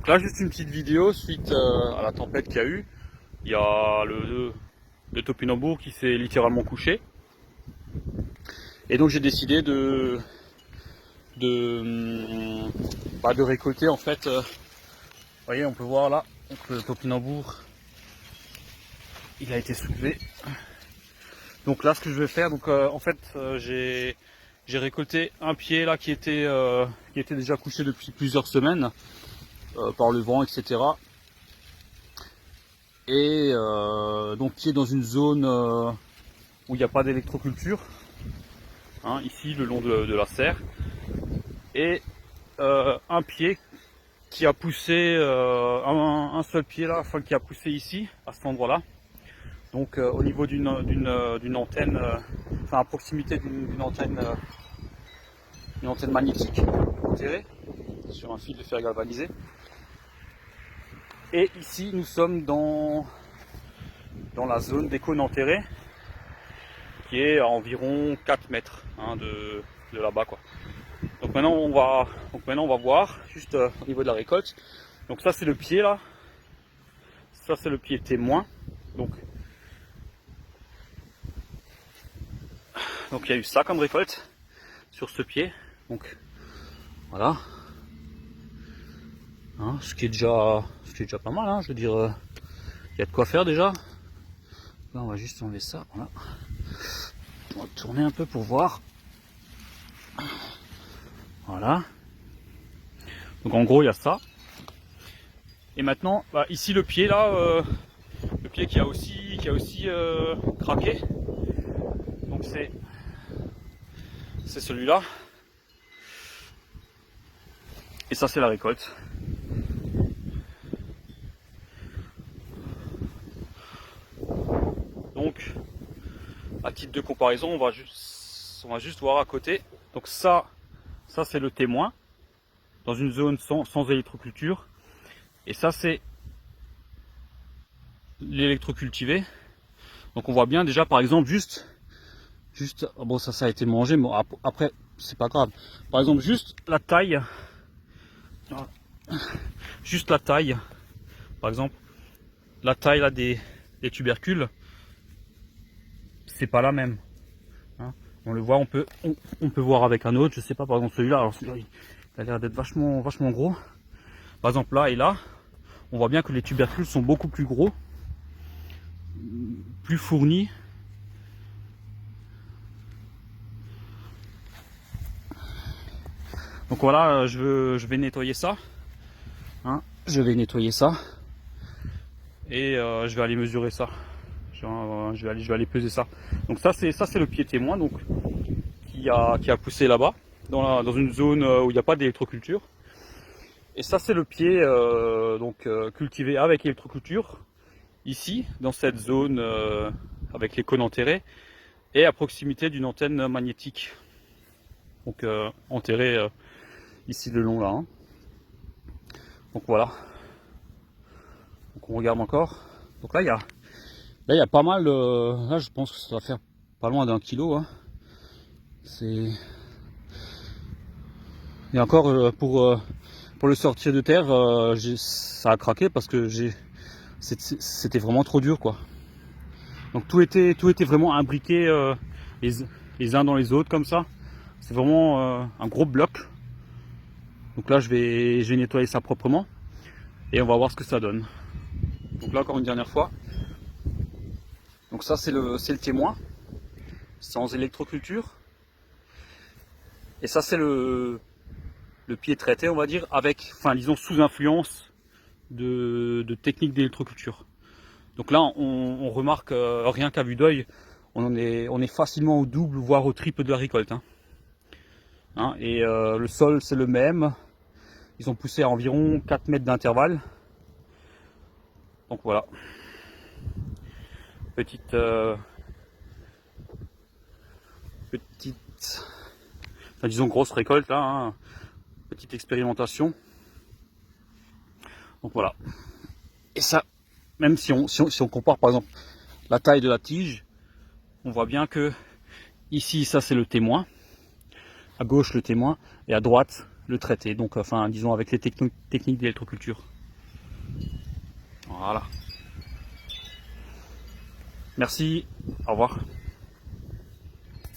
Donc là, juste une petite vidéo suite à la tempête qu'il y a eu. Il y a le topinambour qui s'est littéralement couché. Et donc j'ai décidé de récolter en fait. Vous voyez, on peut voir là, donc, le topinambour, il a été soulevé. Donc là, ce que je vais faire, donc en fait, j'ai récolté un pied là qui était déjà couché depuis plusieurs semaines par le vent, etc. Et donc qui est dans une zone où il n'y a pas d'électroculture, hein, ici le long de la serre, et un pied qui a poussé, un seul pied là, enfin qui a poussé ici, à cet endroit là, donc au niveau d'une antenne, enfin à proximité d'une antenne, une antenne magnétique enterrée sur un fil de fer galvanisé. Et ici nous sommes dans la zone des cônes enterrés, qui est à environ 4 mètres hein, de là-bas quoi. Donc maintenant on va voir juste au niveau de la récolte. Donc ça c'est le pied là, ça c'est le pied témoin. Donc il y a eu ça comme récolte sur ce pied. Donc voilà, hein, ce qui est déjà pas mal, hein, je veux dire, il y a de quoi faire déjà. Là on va juste enlever ça, voilà. On va tourner un peu pour voir. Voilà. Donc en gros il y a ça. Et maintenant, bah, ici le pied là, le pied qui a aussi craqué. Donc c'est celui-là. Et ça c'est la récolte. Donc à titre de comparaison, on va juste voir à côté. Donc ça c'est le témoin dans une zone sans électroculture. Et ça c'est l'électrocultivé. Donc on voit bien déjà par exemple juste bon ça a été mangé, mais après c'est pas grave. Par exemple juste la taille, par exemple la taille là des tubercules, c'est pas la même. Hein. On le voit, on peut voir avec un autre, je sais pas, par exemple celui-là, alors celui-là il a l'air d'être vachement gros. Par exemple là et là, on voit bien que les tubercules sont beaucoup plus gros, plus fournis. Donc voilà, je vais nettoyer ça. Hein, je vais nettoyer ça. Et je vais aller mesurer ça. Je vais aller peser ça. Donc ça c'est le pied témoin donc qui a poussé là-bas dans une zone où il n'y a pas d'électroculture. Et ça c'est le pied cultivé avec électroculture ici dans cette zone avec les cônes enterrés et à proximité d'une antenne magnétique. Donc enterrée ici le long là. Hein. Donc voilà. Donc on regarde encore. Donc là il y a pas mal. Là je pense que ça va faire pas loin d'1 kilo. Hein. C'est. Et encore pour le sortir de terre, ça a craqué parce que c'était vraiment trop dur quoi. Donc tout était vraiment imbriqué les uns dans les autres comme ça. C'est vraiment un gros bloc. Donc là je vais nettoyer ça proprement et on va voir ce que ça donne. Donc là encore une dernière fois. Donc ça c'est le témoin sans électroculture. Et ça c'est le pied traité on va dire avec, enfin disons sous influence de techniques d'électroculture. Donc là on remarque rien qu'à vue d'œil, on est facilement au double voire au triple de la récolte. Hein, et le sol c'est le même. Ils ont poussé à environ 4 mètres d'intervalle. Donc voilà. Petite enfin, disons grosse récolte là. Hein. Petite expérimentation. Donc voilà. Et ça, même si on compare par exemple la taille de la tige, on voit bien que ici ça c'est le témoin. À gauche le témoin et à droite le traité. Donc enfin disons avec les techniques d'électroculture. Voilà. Merci, au revoir.